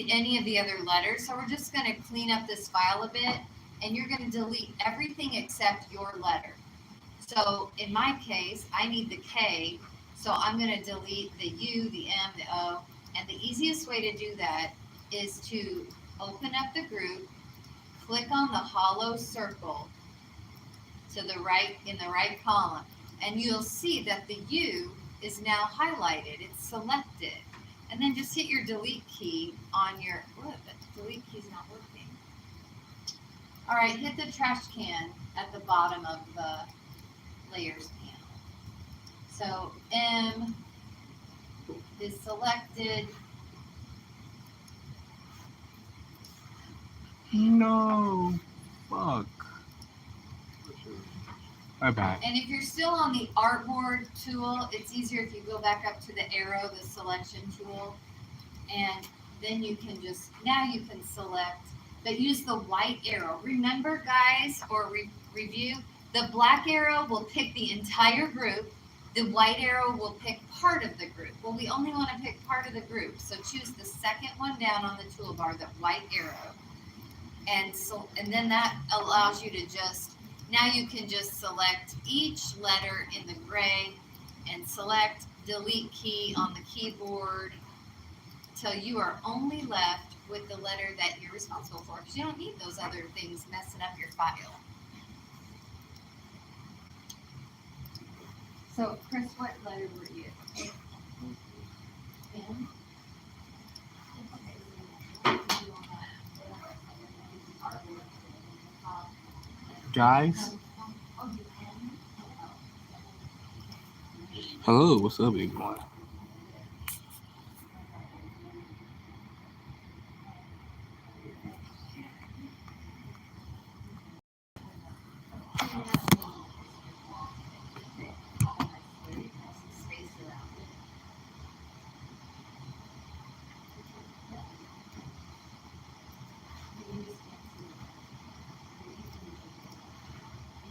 delete any of the other letters. So we're just going to clean up this file a bit, and you're going to delete everything except your letter. So in my case, I need the K, so I'm going to delete the U, the M, the O, and the easiest way to do that is to open up the group, click on the hollow circle to the right in the right column, and you'll see that the U is now highlighted. It's selected. And then just hit your delete key on your, the delete key's not working. All right, hit the trash can at the bottom of the layers panel. So M is selected. No, fuck. My bad. And if you're still on the artboard tool, it's easier if you go back up to the arrow, the selection tool, and then you can just, now you can select, but use the white arrow. Remember, guys, or review, the black arrow will pick the entire group. The white arrow will pick part of the group. Well, we only want to pick part of the group, so choose the second one down on the toolbar, the white arrow. And then that allows you to just, now you can just select each letter in the gray and select delete key on the keyboard till you are only left with the letter that you're responsible for, because you don't need those other things messing up your file. So, Chris, what letter were you? N? Guys? Hello, what's up, everyone?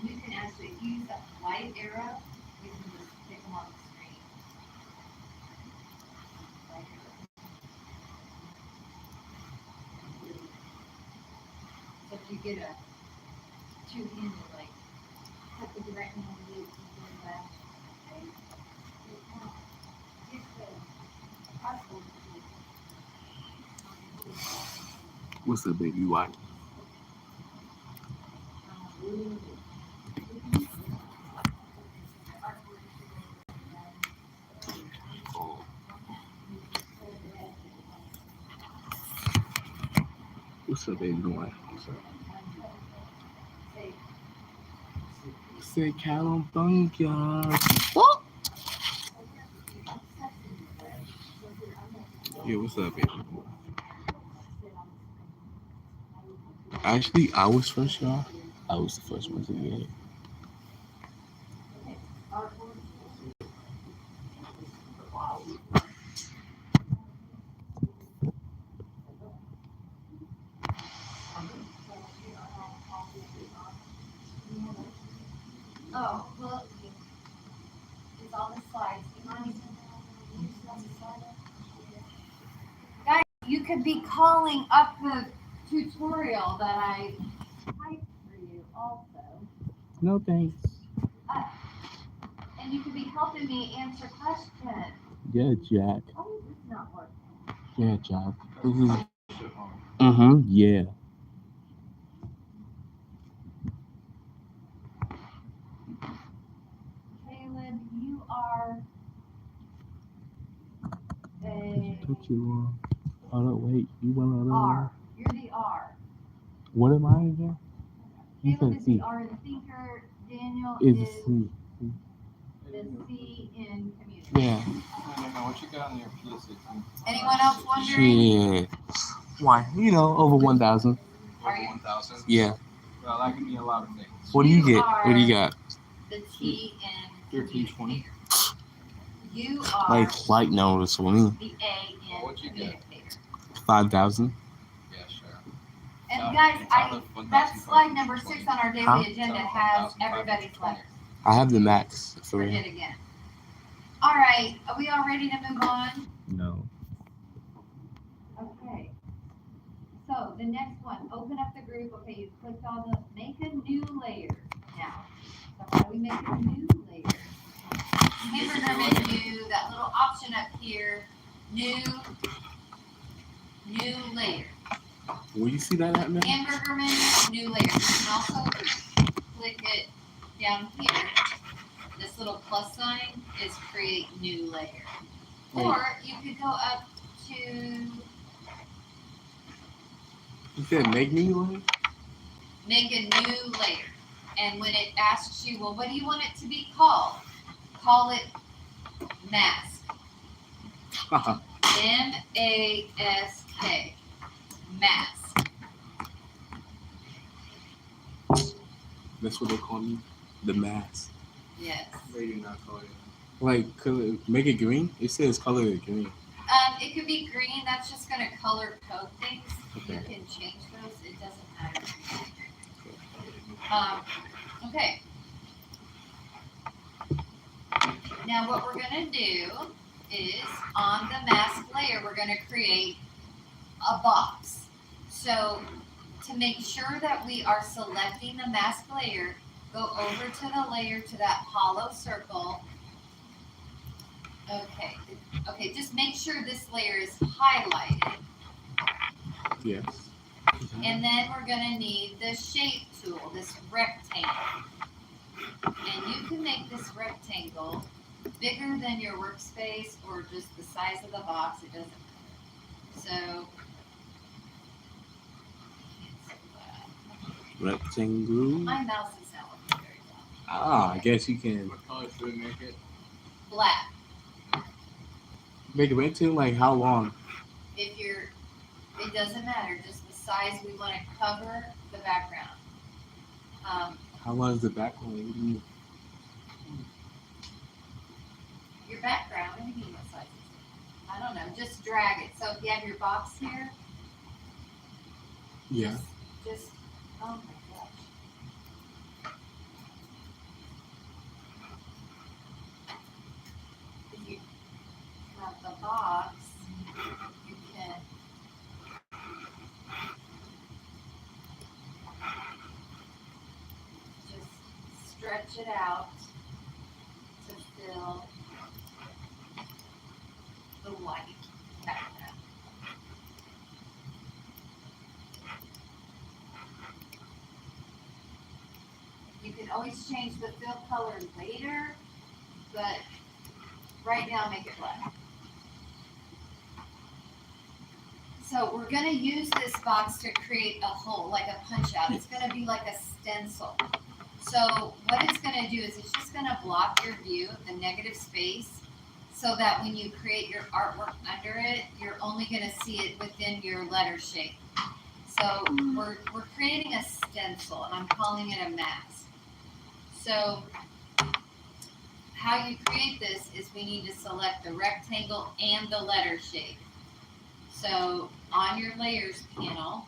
You can actually use that white arrow. You can just pick them on the screen. So if you get a two-handed, like, cut the direct hand and do that. What's up, baby? Why? What's up, baby? Why? What's up? Say California. What? Yeah, what's up, baby? Actually, I was first, y'all. I was the first one to get it. Oh, well, it's on the slides. Guys, you could be calling up the tutorial that I typed for you also. No thanks. And you could be helping me answer questions. Yeah, Jack. Oh, it's not working. Yeah, Jack. Yeah. Caleb, you are a Took you long. Hold up, wait. You went on R. You're the R. What am I again? You Caleb said is C. the R in thinker. Daniel Is is C. the C in community. Yeah. I don't know what you got on your PSAT. Anyone else wondering? Shit. Why? You know, over 1,000. Are you 1,000? Yeah. Well, that can mean a lot of things. What do you get? What do you got? The T in 1320. You are Like numbers for me. the A in What'd you get? communicator. 5,000. Yeah, sure. And guys, that's slide number 6 on our daily agenda has everybody's letters. I have the max for Forget again. All right, are we all ready to move on? No. Okay. So the next one, open up the group. Okay, you clicked on the make a new layer now. So how do we make a new layer? Hamburger menu, that little option up here, new layer. Where you see that at, man? Hamburger menu, new layer. You can also click it down here. This little plus sign is create new layer. Or you could go up to You said make me one? make a new layer. And when it asks you, well, what do you want it to be called? Call it mask. M-A-S-K. Mask. That's what they call me. The mask. Yes. They do not call it. Like, make it green? It says color it green. It could be green. That's just going to color code things. Okay. You can change those. It doesn't matter. Okay. Now what we're going to do is on the mask layer, we're going to create a box. So to make sure that we are selecting the mask layer, go over to the layer to that hollow circle. Okay, just make sure this layer is highlighted. Yes. And then we're gonna need the shape tool, this rectangle. And you can make this rectangle bigger than your workspace or just the size of the box, it doesn't matter. So, Rectangle. my mouse is not working very well. Ah, I guess you can What color should we make it? Black. make it rectangle. Like how long? If you're, it doesn't matter, just the size we want to cover the background. How long is the background? What do you mean? Your background, what do you mean what size is it? I don't know, just drag it. So if you have your box here, Yeah. just oh my gosh. If you have the box, you can just stretch it out to fill the white background. You can always change the fill color later, but right now make it black. So we're gonna use this box to create a hole, like a punch out. It's gonna be like a stencil. So what it's gonna do is it's just gonna block your view of the negative space so that when you create your artwork under it, you're only gonna see it within your letter shape. So we're creating a stencil and I'm calling it a mask. So how you create this is we need to select the rectangle and the letter shape. So on your layers panel,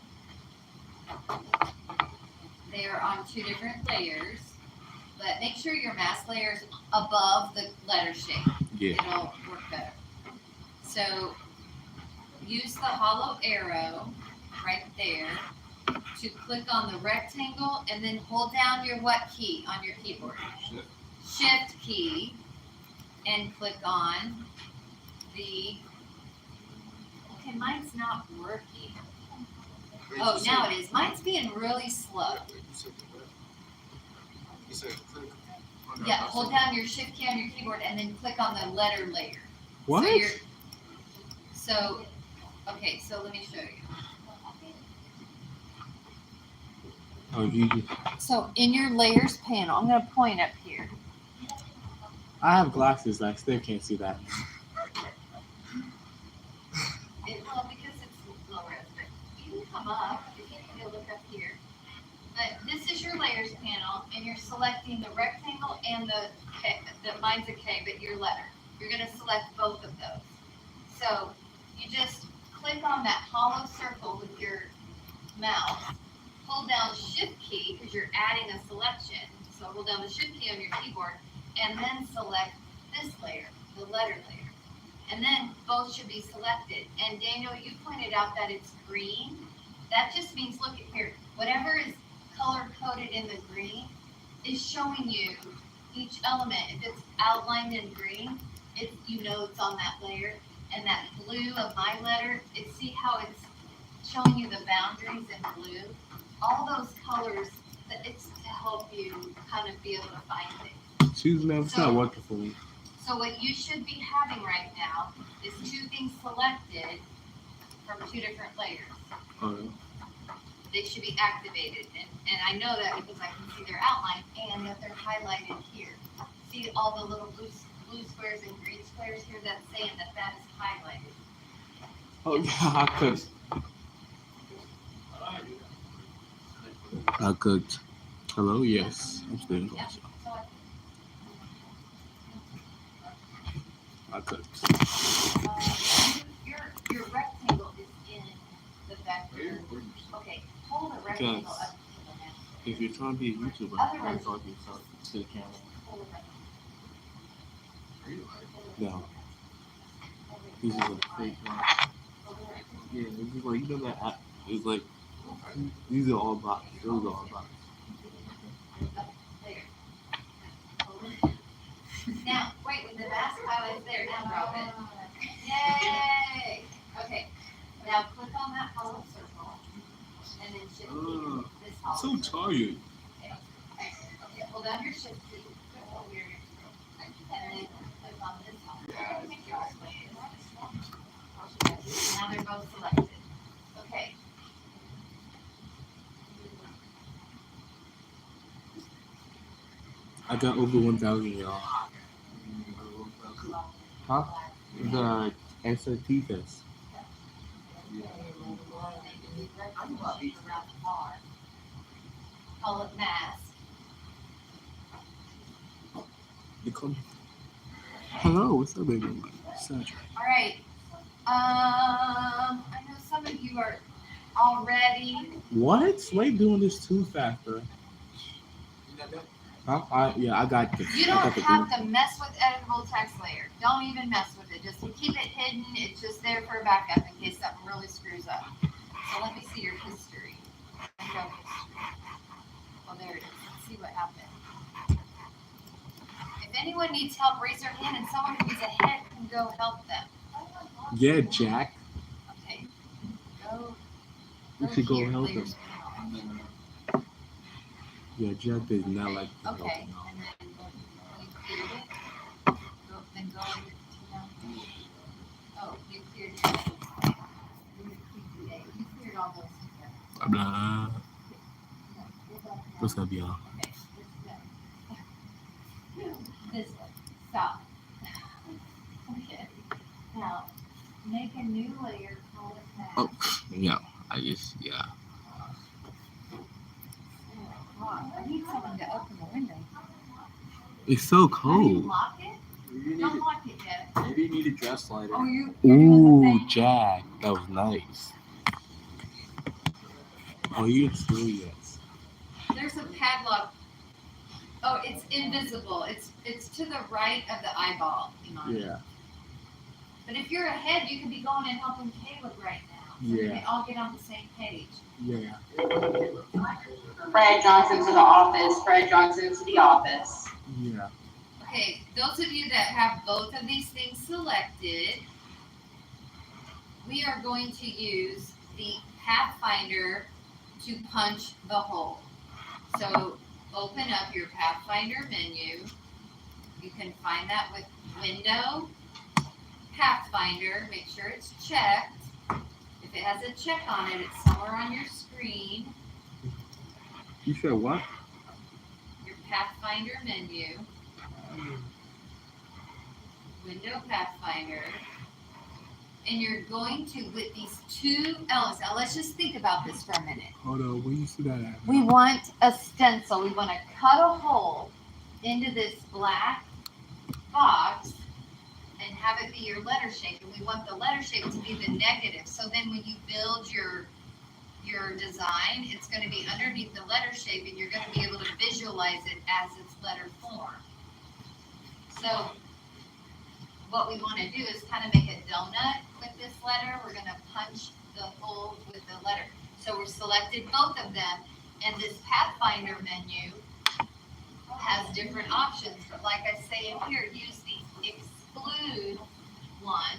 they are on two different layers, but make sure your mask layer is above the letter shape. Yeah. It'll work better. So use the hollow arrow right there to click on the rectangle and then hold down your what key on your keyboard? Shift key and click on the, okay, mine's not working. Oh, now it is. Mine's being really slow. Yeah, hold down your shift key on your keyboard and then click on the letter layer. What? So okay, so let me show you. Oh, you. So in your layers panel, I'm going to point up here. I have glasses. I still can't see that. Well, because it's low res, but you can come up if you need to look up here. But this is your layers panel, and you're selecting the rectangle and the K. Mine's a K, but your letter. You're going to select both of those. So you just click on that hollow circle with your mouse. Hold down Shift key because you're adding a selection. So hold down the Shift key on your keyboard, and then select this layer, the letter layer. And then both should be selected. And Daniel, you pointed out that it's green. That just means, look at here, whatever is color coded in the green is showing you each element. If it's outlined in green, you know it's on that layer. And that blue of my letter, see how it's showing you the boundaries in blue? All those colors, it's to help you kind of be able to find things. She's never it's not working for me. So what you should be having right now is two things selected from two different layers. Okay. They should be activated, and I know that because I can see their outline and that they're highlighted here. See all the little blue squares and green squares here? That's saying that is highlighted. Oh yeah, I could. Hello, yes, I'm still in class. I could. Your rectangle is in the vector. Okay, hold the rectangle up to the master. If you're trying to be a YouTuber, Otherwise, talk to yourself to the camera. No. This is a fake one. Yeah, this is like, you know that app? It's like, these are all bots. Those are all bots. Now, wait, when the mask highlight's there, now drop it. Yay! Okay, now click on that hollow circle, and then shift key this hollow So circle. tired. Okay, hold down your shift key. And then click on this hollow circle. Now they're both selected. Okay. I got over 1,000, y'all. Huh? The SAT test. Call it mask. You come. Hello, what's up, baby? Sandra. All right. I know some of you are already. What? Why doing this too fast, bro? Huh? I got this. You don't have to mess with editable text layer. Don't even mess with it. Just keep it hidden. It's just there for a backup in case something really screws up. So let me see your history. Window history. Oh, there it is. Let's see what happened. If anyone needs help, raise their hand, and someone who's ahead can go help them. Yeah, Jack. Okay. Go. We should go here, help layers. him. Yeah, Jack does not like to help Okay. him. And then you cleared it. Then go over to down here. Oh, you cleared your A. You cleared all those together. Blah. What's up, y'all? Okay, this way. Stop. Okay. Now, make a new layer, call it mask. Oh, yeah. I just, yeah. I need someone to open the window. It's so How do you cold. lock it? Don't lock it yet. Maybe you need a dress lighter. Oh, you're doing the Ooh, thing. Jack. That was nice. Oh, you're serious. There's a padlock. Oh, it's invisible. It's to the right of the eyeball, Iman. Yeah. But if you're ahead, you could be going and helping Caleb right now. So we Yeah. can all get on the same page. Yeah. Fred Johnson to the office. Fred Johnson to the office. Yeah. Okay, those of you that have both of these things selected, we are going to use the Pathfinder to punch the hole. So open up your Pathfinder menu. You can find that with Window, Pathfinder. Make sure it's checked. If it has a check on it, it's somewhere on your screen. You said what? Your Pathfinder menu. Window Pathfinder. And you're going to, with these two elements, now let's just think about this for a minute. Hold on, where you see that at? We want a stencil. We want to cut a hole into this black box and have it be your letter shape. And we want the letter shape to be the negative. So then when you build your design, it's going to be underneath the letter shape and you're going to be able to visualize it as its letter form. So what we want to do is kind of make a donut with this letter. We're going to punch the hole with the letter. So we're selected both of them, and this Pathfinder menu has different options, but like I say in here, use the exclude one,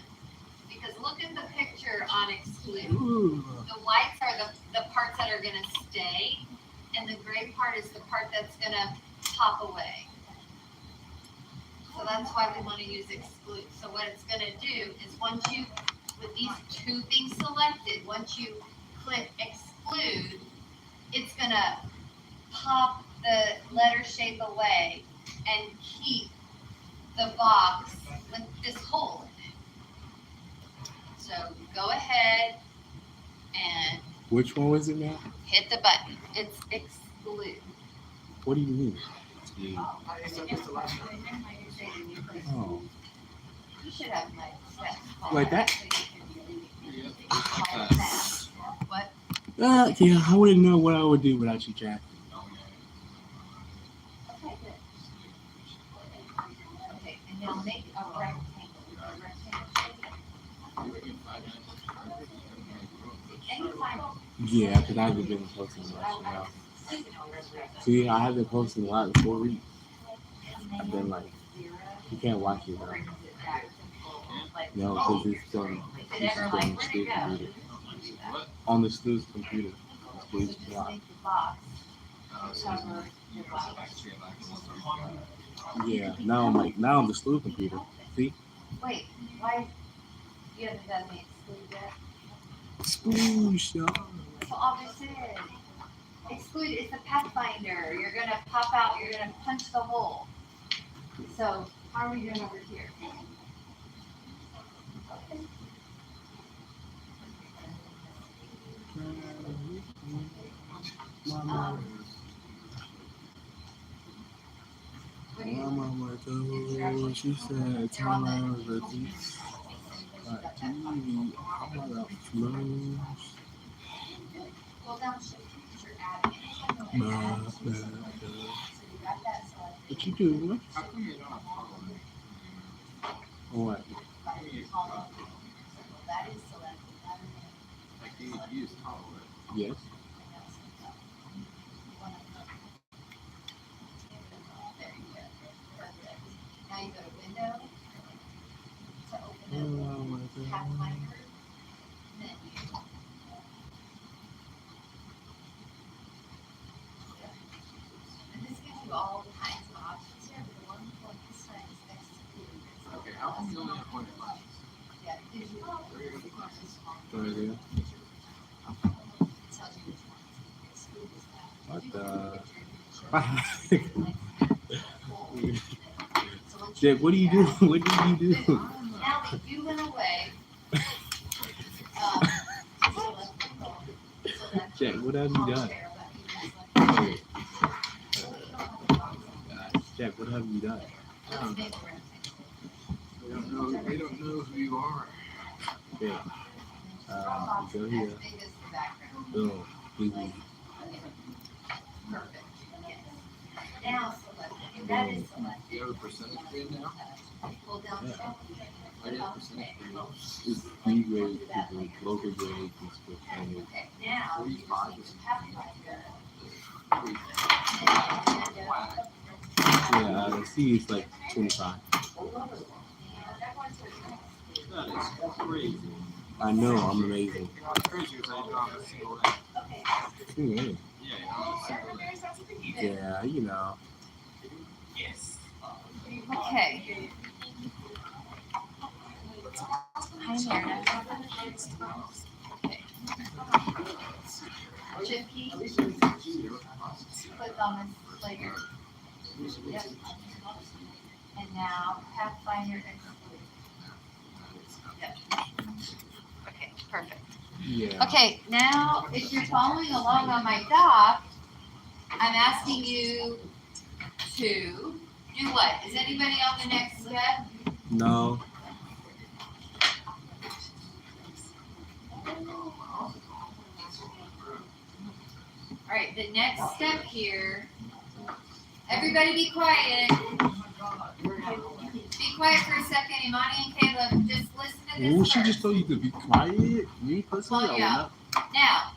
because look at the picture on exclude. The whites are the parts that are gonna stay, and the gray part is the part that's gonna pop away. So that's why we wanna use exclude. So what it's gonna do is once you, with these two things selected, once you click exclude, it's gonna pop the letter shape away and keep the box with this hole in it. So go ahead and Which one was it now? hit the button. It's exclude. What do you mean? Oh, You should have my steps. like that? What? Yeah, I wouldn't know what I would do without you, Jack. Okay, good. Okay, and now make a rectangle. Anytime. Yeah, because I haven't been posting much now. See, I haven't posted a lot in 4 weeks. I've been like, you can't watch it now. No, because it's on the Stu's computer. On the Stu's computer. Stu's block. Yeah, now I'm the Stu's computer. See? Wait, why you haven't done the exclude yet? Exclude, shot. So all this is exclude is the Pathfinder. You're gonna pop out. You're gonna punch the hole. So how are we doing over here? Mama told, she said, tell her the beats. TV, how about close? Well, down shift because you're adding. What you do? What? That is selected. Yes. There you go. Perfect. Now you go to window to open up Pathfinder menu. And this gives you all kinds of options here, but the one this time is exclude. Okay, how come you only have 25? Yeah, it gives you all the Right there. tells you which ones. Exclude is that. What You the? can pick your name. So once Jack, what do you do? What do you do? Now that you went away, Jack, what have you done? Jack, what have you done? They don't know who you are. Okay. Go here. Boom. Boom. Perfect. Now select, and that is selected. You have a percentage bid now? Pull down. Yeah. I did a percentage bid. It's B grade to the local grade and split family. Okay, now you just need to Pathfinder. Yeah, C is like 25. That is crazy. I know, I'm amazing. It's crazy because I don't have a single day. Yeah, Yeah, you don't have a single day. yeah, you know. Okay. Hi, Meredith. Okay. Shift key. Click on this layer. Yep. And now Pathfinder exclude. Yep. Okay, perfect. Yeah. Okay, now if you're following along on my doc, I'm asking you to do what? Is anybody on the next step? No. All right, the next step here, everybody be quiet. Be quiet for a second, Imani and Caleb, just listen to this Well, she first. just told you to be quiet. Me personally, I would Yeah. not. Now,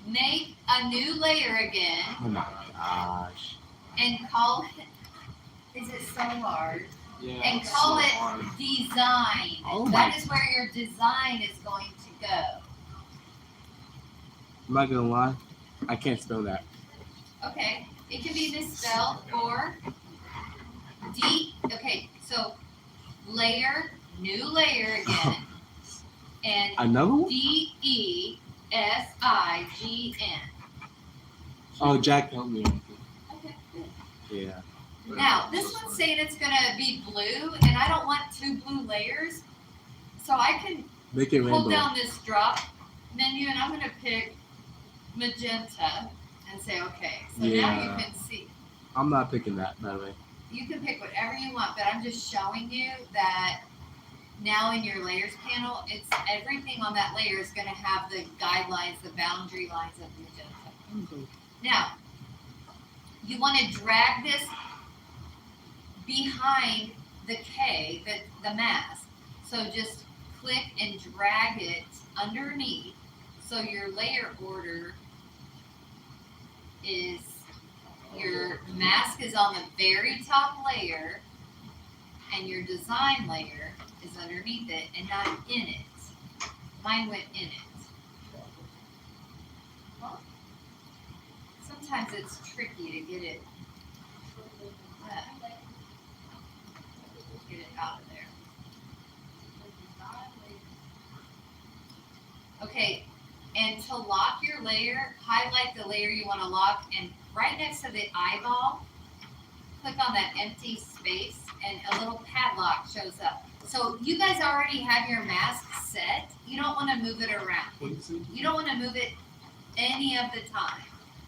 make a new layer again Oh my gosh. and call it, is it so hard? Yeah. And it's call so it hard. design. Oh my- That is where your design is going to go. I'm not gonna lie, I can't spell that. Okay, it can be misspelled or okay, so layer, new layer again, and Another one? DESIGN. Oh, Jack helped me. Okay, good. Yeah. Now, this one's saying it's gonna be blue, and I don't want two blue layers, so I can Make it hold rainbow. down this drop menu, and I'm gonna pick magenta and say okay. So now you Yeah. can see. I'm not picking that, by the way. You can pick whatever you want, but I'm just showing you that now in your layers panel, it's everything on that layer is going to have the guidelines, the boundary lines of magenta. Now, you want to drag this behind the K, the mask. So just click and drag it underneath. So your layer order is, your mask is on the very top layer and your design layer is underneath it and not in it. Mine went in it. Well, sometimes it's tricky to get it out of there. Okay, and to lock your layer, highlight the layer you want to lock, and right next to the eyeball, click on that empty space and a little padlock shows up. So you guys already have your mask set. You don't want to move it around. You don't want to move it any of the time.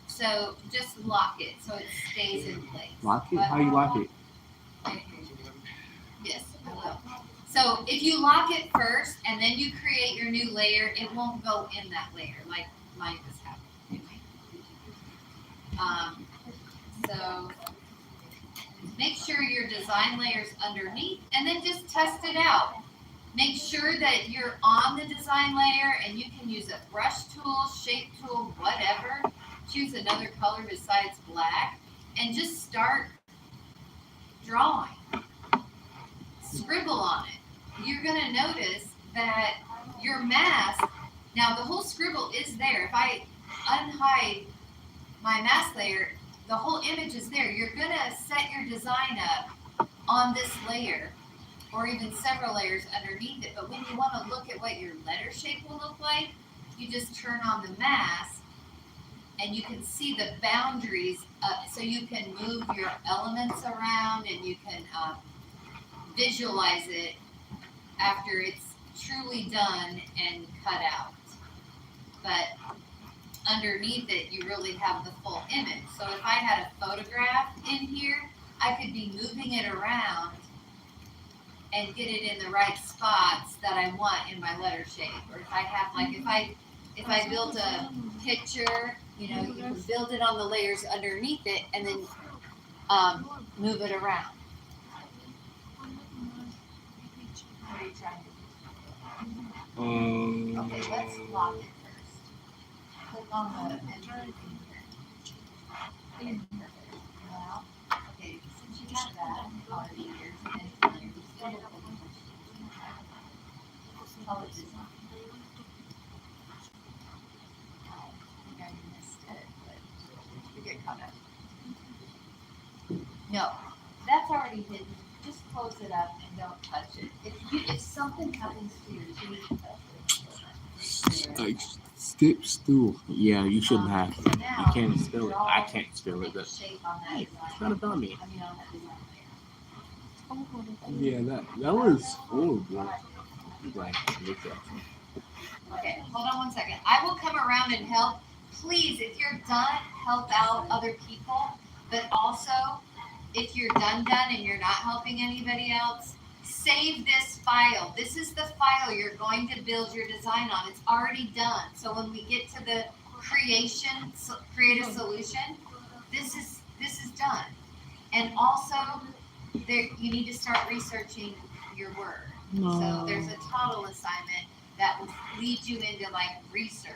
So just lock it so it stays in place. Lock it? How you lock it? Yes, I will. So if you lock it first and then you create your new layer, it won't go in that layer like mine was happening. So make sure your design layer's underneath and then just test it out. Make sure that you're on the design layer and you can use a brush tool, shape tool, whatever. Choose another color besides black and just start drawing. Scribble on it. You're going to notice that your mask, now the whole scribble is there. If I unhide my mask layer, the whole image is there. You're going to set your design up on this layer or even several layers underneath it. But when you want to look at what your letter shape will look like, you just turn on the mask and you can see the boundaries. So you can move your elements around and you can visualize it after it's truly done and cut out. But underneath it, you really have the full image. So if I had a photograph in here, I could be moving it around and get it in the right spots that I want in my letter shape. Or if I have, like, if I built a picture, you know, you can build it on the layers underneath it and then move it around. What are you trying to do? Okay, let's lock it first. Click on the enter finger. Well, okay, since you have that already here, and you still have color design. I think I missed it, but you get caught up. No, that's already hidden. Just close it up and don't touch it. If something happens to your teeth, touch it. Like skip stool. Yeah, you shouldn't have. So You now, can't spill it. I can't spill it. make a But shape on that hey, design. it's not about me. I mean, on that design layer. Yeah, that was horrible. Like, look at Okay, hold on one second. I will come around and help. Please, if you're done, help out other people. But also, if you're done and you're not helping anybody else, save this file. This is the file you're going to build your design on. It's already done. So when we get to the create a solution, this is done. And also, you need to start researching your word. So there's a total assignment that will lead you into like research.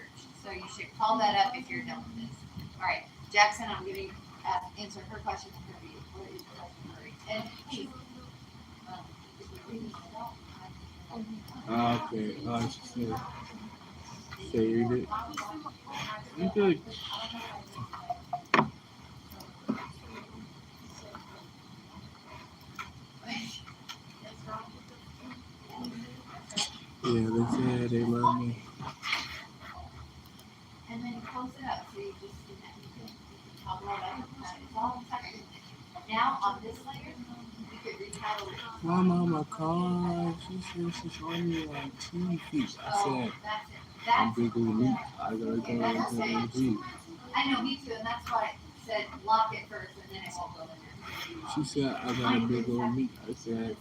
So you should call that up if you're done with this. All right, Jackson, I'm going to answer her question for you. What is your question for you? And please. Okay. She said, saved it. You good? Yeah, they said they love me. And then close it up so you just see that. You can toggle it up. It's all tucked in. Now on this layer, you could retitle it. Mama, my car. She said she's only like 2 feet. I said, That's it. I'm That's big with meat. I gotta go okay, that's into okay. the G. I know, me too, and that's why I said lock it first and then it won't go in there. She said, I got a big old meat. I said,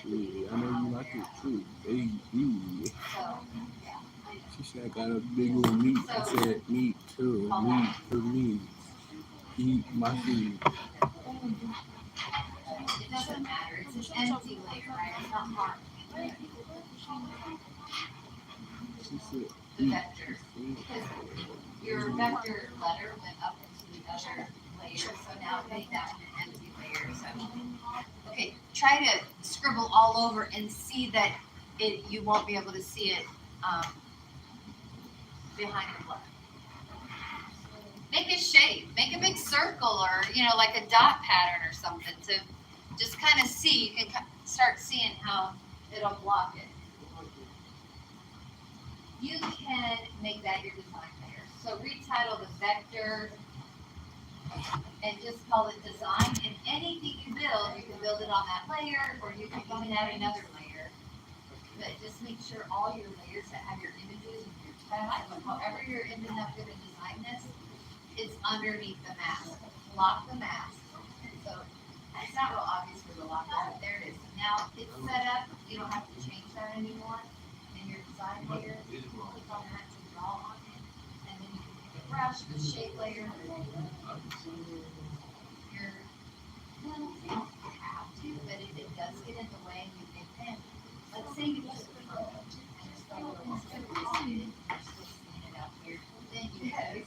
gee, I know you like it too, baby. So, She said, I got a big old meat. I said, meat too. Meat for me. Eat my food. it doesn't matter, it's an empty layer, right? It's not hard. She said, The eat vectors, because your vector letter went up into the other layer, so now make that an empty layer. So, okay, try to scribble all over and see that you won't be able to see it behind the blood. Make a shape, make a big circle, or like a dot pattern or something to just kind of see. You can start seeing how it'll block it. You can make that your design layer. So retitle the vector and just call it design. And anything you can build it on that layer, or you can even add another layer. But just make sure all your layers that have your images and your text, however you're ending up going to design this, is underneath the mask. Lock the mask. So it's not real obvious where the lock is, but there it is. So now it's set up. You don't have to change that anymore. In your design layer, you can click on that to draw on it, and then you can pick a brush, the shape layer. Well, you don't have to, but if it does get in the way and you get in, let's say you just put it and just go instead of listing it out here, then you have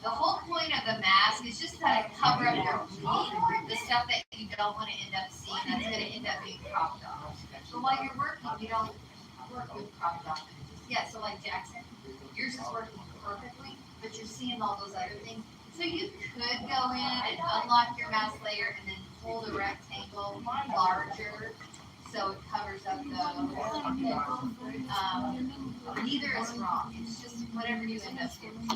the whole point of the mask is just to cover up your bleed, the stuff that you don't want to end up seeing that's going to end up being cropped off. So while you're working, you don't work with cropped off images. Yeah, so like Jackson, yours is working perfectly, but you're seeing all those other things. So you could go in and unlock your mask layer and then pull the rectangle larger so it covers up the neither is wrong. It's just whatever you end up doing.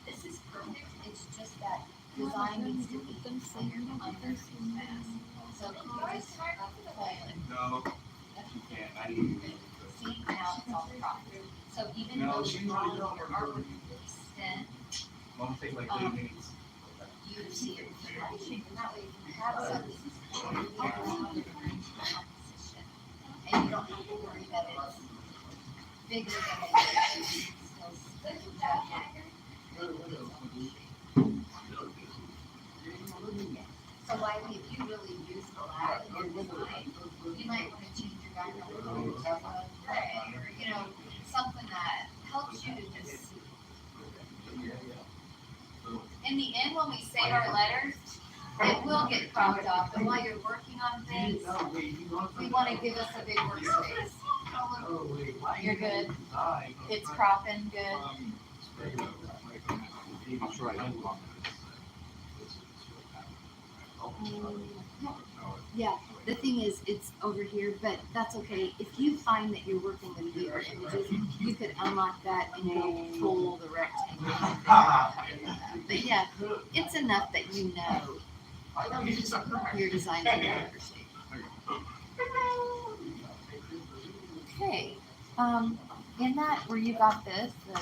This is perfect. It's just that design needs to be layered under this mask. So you just pull it. No, you can't. I didn't. See, now it's all cropped. So even though your artwork extend, Won't take like 8 minutes. you see it reflection, and that way you can have something composition, and you don't have to worry that it's bigger than it is. So like if you really use the lag in your design, you might want to change your background color to gray, or something that helps you to just see. In the end, when we save our letters, it will get cropped off, but while you're working on things, we want to give us a big workspace. You're good. It's cropping good. I'm sure I am. Yeah, the thing is, it's over here, but that's okay. If you find that you're working with bigger images, you could unlock that and go pull the rectangle. But yeah, it's enough that you know your design is in better shape. Okay, in that where you got this, the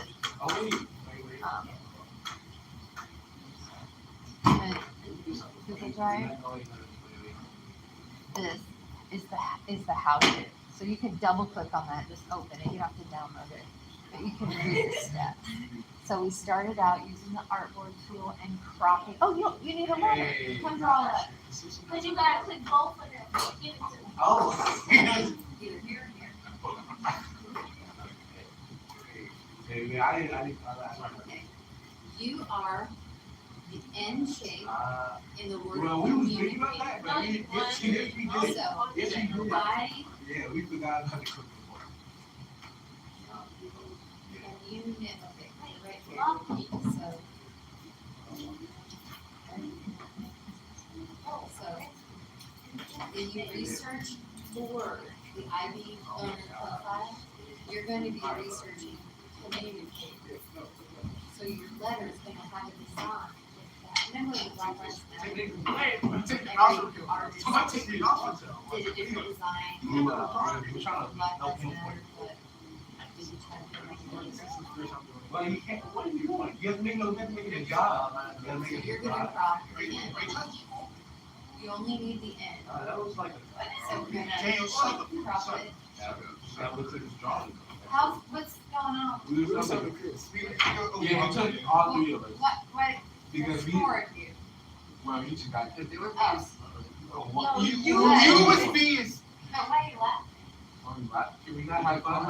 Google Drive. This is the how to. So you can double click on that, just open it. You don't have to download it, but you can read the steps. So we started out using the artboard tool and cropping. Oh, you need a letter. Come draw a letter. But you gotta click both of them. Give it to me. Oh. Either here Yeah, I didn't. Okay. You are the N shape in the word Well, we was community. thinking about that, but yes, we did. Also, Yes, we did. I Yeah, we forgot about the cooking part. and you knit, okay, right here. So, when you research for the IB owner profile, you're going to be researching community. So your letter is going to have a design. Remember the Black Lives Matter? Every artist did a different design. We're trying to Black help Lives him. Matter, but did you try to make it? Well, you can't. What are you doing? You have to make a job. You gotta make So a you're going to job. crop the end. You only need the end. That was like So we're gonna crop it. that looks like it's drawing. What's going on? We were talking. Yeah, we took all three of us What because we. scored you? Well, you two got because they were. No, You was bees. No, why you laugh? Can we not have fun?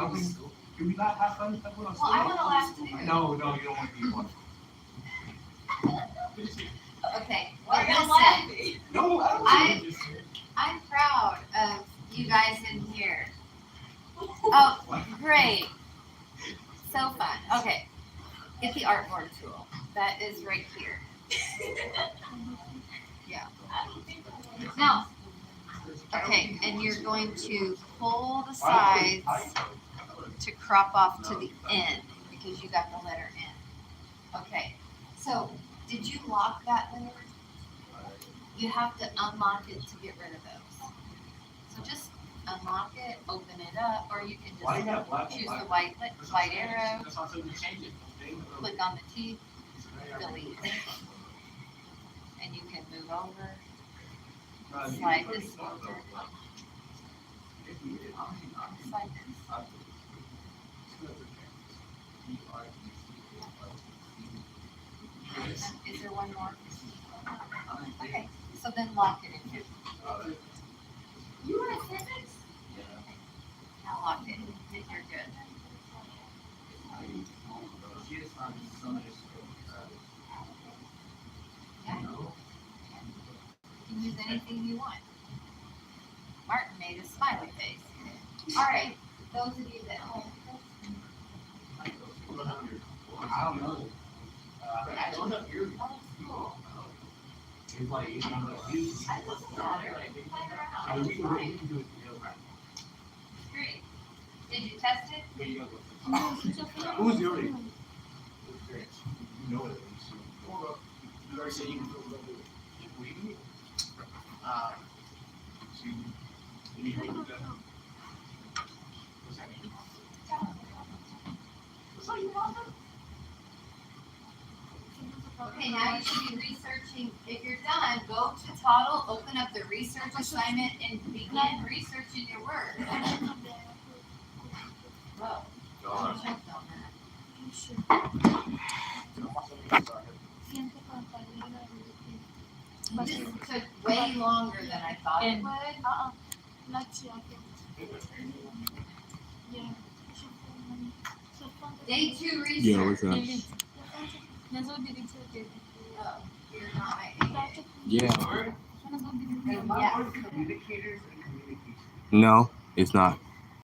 Can we not have fun? Well, I wanna laugh too. No, you don't want to be one. Okay, Why well, are you laughing? listen, No, I'm proud of you guys in here. Oh, great. So fun. Okay, get the artboard tool. That is right here. Yeah. Now, okay, and you're going to pull the sides to crop off to the end because you got the letter N. Okay, so did you lock that layer? You have to unlock it to get rid of those. So just unlock it, open it up, or you can Why you got just black? choose the white arrow, That's also you change it. click on the teeth, delete. And you can move over, slide this over, slide this. Is there one more? Okay, so then lock it in here. You want to physics? Now lock it, and you're good. Yeah. You can use anything you want. Martin made a smiley face. All right, those of you that I don't know. I don't know. It's like it's not like this. I just got it. I mean, we can do it. Great. Did you test it? There you go. Who's your name? You know it. You already said you can do it. We you need to do that. What's that mean? What's that you want? Okay, now you should be researching. If you're done, go to Toddle, open up the research assignment, and begin researching your word. Whoa. I checked on that. This took way longer than I thought it would. Day 2 research. Yeah, what's up? Oh, you're not my age. Yeah. Yeah. Communicators and communication. No, it's not.